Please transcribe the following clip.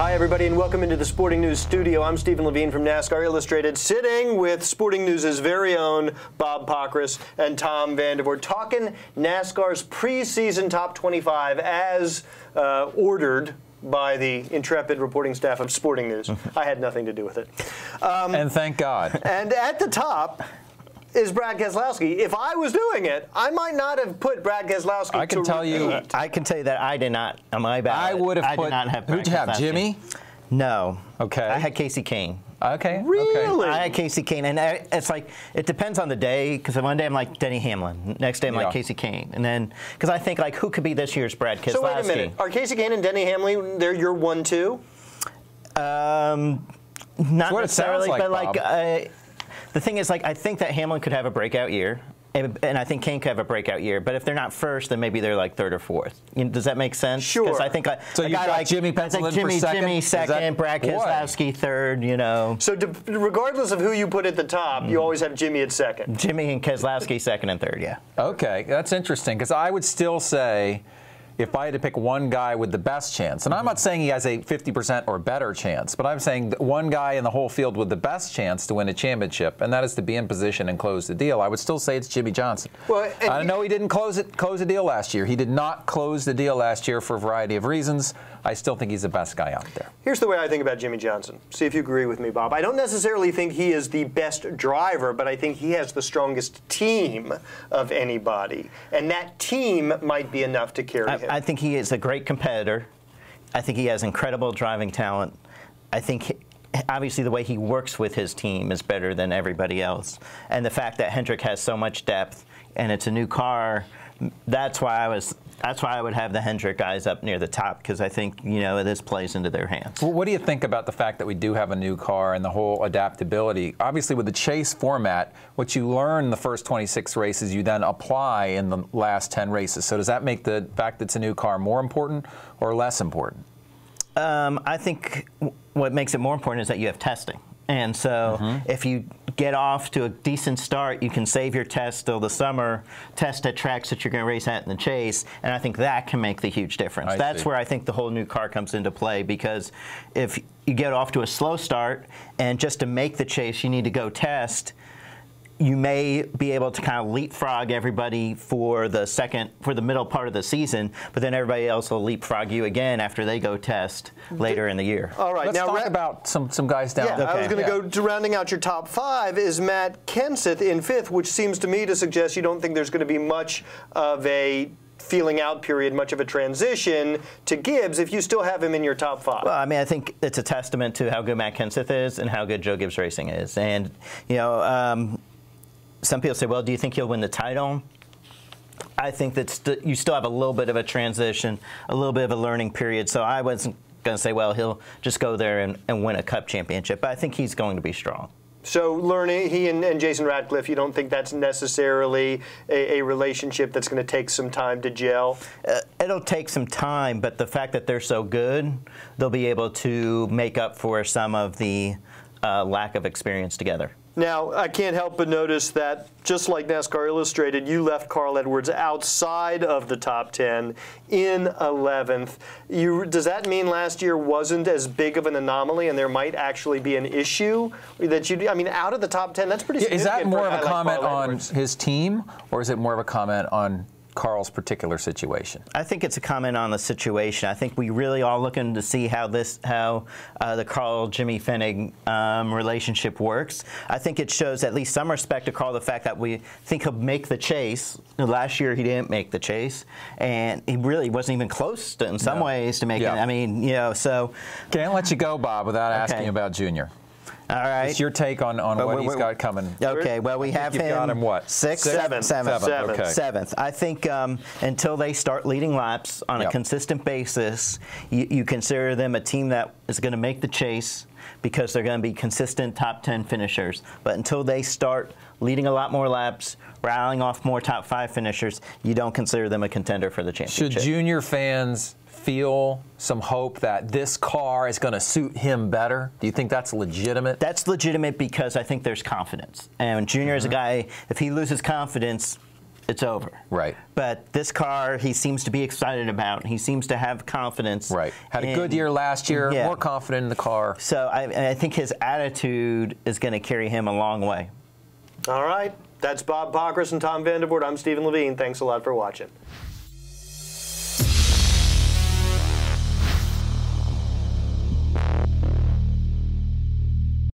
Hi, everybody, and welcome into the Sporting News studio. I'm Stephen Levine from NASCAR Illustrated, sitting with Sporting News' very own Bob Pockrass and Tom Vandervoort, talking NASCAR's preseason top 25 as ordered by the intrepid reporting staff of Sporting News. I had nothing to do with it. And thank God. And at the top is Brad Keselowski. If I was doing it, I might not have put Brad Keselowski I can tell you that I did not on my ballot. I would have put. Did not have Brad who'd you have? Keselowski. Jimmy? No. Okay. I had Casey Kane. Okay. Really? I had Casey Kane, and it's like it depends on the day. Because one day I'm like Denny Hamlin, next day I'm like Casey Kane, and then because I think like who could be this year's Brad Keselowski? So wait a minute, are Casey Kane and Denny Hamlin they're your 1-2? Not necessarily, like, but like the thing is like I think that Hamlin could have a breakout year. And I think Kane could have a breakout year, but if they're not first, then maybe they're like third or fourth. Does that make sense? Sure. Because I think so. You got like Jimmy penciled in for second. Jimmy second, Brad Keselowski third. You know. So regardless of who you put at the top, you always have Jimmy at second. Jimmy and Keselowski second and third. Yeah. Okay, that's interesting because I would still say, if I had to pick one guy with the best chance, and I'm not saying he has a 50% or better chance, but I'm saying that one guy in the whole field with the best chance to win a championship, and that is to be in position and close the deal, I would still say it's Jimmy Johnson. Well, I know he didn't close the deal last year. He did not close the deal last year for a variety of reasons. I still think he's the best guy out there. Here's the way I think about Jimmy Johnson. See if you agree with me, Bob. I don't necessarily think he is the best driver, but I think he has the strongest team of anybody. And that team might be enough to carry him. I think he is a great competitor. I think he has incredible driving talent. I think obviously the way he works with his team is better than everybody else. And the fact that Hendrick has so much depth and it's a new car, that's why I would have the Hendrick guys up near the top, because I think, you know, this plays into their hands. Well, what do you think about the fact that we do have a new car and the whole adaptability? Obviously, with the chase format, what you learn in the first 26 races, you then apply in the last 10 races. So does that make the fact that it's a new car more important or less important? I think what makes it more important is that you have testing. And so if you get off to a decent start, you can save your test till the summer, test at tracks that you're going to race at in the chase, and I think that can make the huge difference. That's where I think the whole new car comes into play, because if you get off to a slow start and just to make the chase you need to go test, you may be able to kind of leapfrog everybody for the middle part of the season, but then everybody else will leapfrog you again after they go test later in the year. All right, let's now talk about some guys down. Yeah, okay. I was going to go to rounding out your top 5 is Matt Kenseth in 5th, which seems to me to suggest you don't think there's going to be much of a feeling out period, much of a transition to Gibbs if you still have him in your top 5. Well, I mean, I think it's a testament to how good Matt Kenseth is and how good Joe Gibbs Racing is. And, you know, some people say, well, do you think he'll win the title? I think that you still have a little bit of a transition, a little bit of a learning period. So I wasn't going to say, well, he'll just go there and win a Cup championship. But I think he's going to be strong. So learning, he and Jason Ratcliffe, you don't think that's necessarily a relationship that's going to take some time to gel? It'll take some time, but the fact that they're so good, they'll be able to make up for some of the lack of experience together. Now, I can't help but notice that, just like NASCAR Illustrated, you left Carl Edwards outside of the top 10 in 11th. Does that mean last year wasn't as big of an anomaly and there might actually be an issue? I mean, out of the top 10, that's pretty significant. Is that more of a comment like on his team, or is it more of a comment on Carl's particular situation? I think it's a comment on the situation. I think we really are looking to see how the Carl-Jimmy Fennig relationship works. I think it shows at least some respect to Carl, the fact that we think he'll make the chase. Last year he didn't make the chase, and he really wasn't even close to, in some ways, to making it. I mean, you know, so. Can't let you go, Bob, without asking about Junior. All right. It's your take on what he's got coming. Okay, well, we have him. You've got him what? Seventh. Okay. Seventh. I think until they start leading laps on a consistent basis, you consider them a team that is going to make the chase because they're going to be consistent top 10 finishers. But until they start leading a lot more laps, rattling off more top 5 finishers, you don't consider them a contender for the championship. Should Junior fans feel some hope that this car is going to suit him better? Do you think that's legitimate? That's legitimate because I think there's confidence. And Junior is a guy, if he loses confidence, it's over. Right. But this car, he seems to be excited about. He seems to have confidence. Right. Had a good year last year, Yeah. more confident in the car. So I think his attitude is going to carry him a long way. All right. That's Bob Pockrass and Tom Vandervoort. I'm Stephen Levine. Thanks a lot for watching.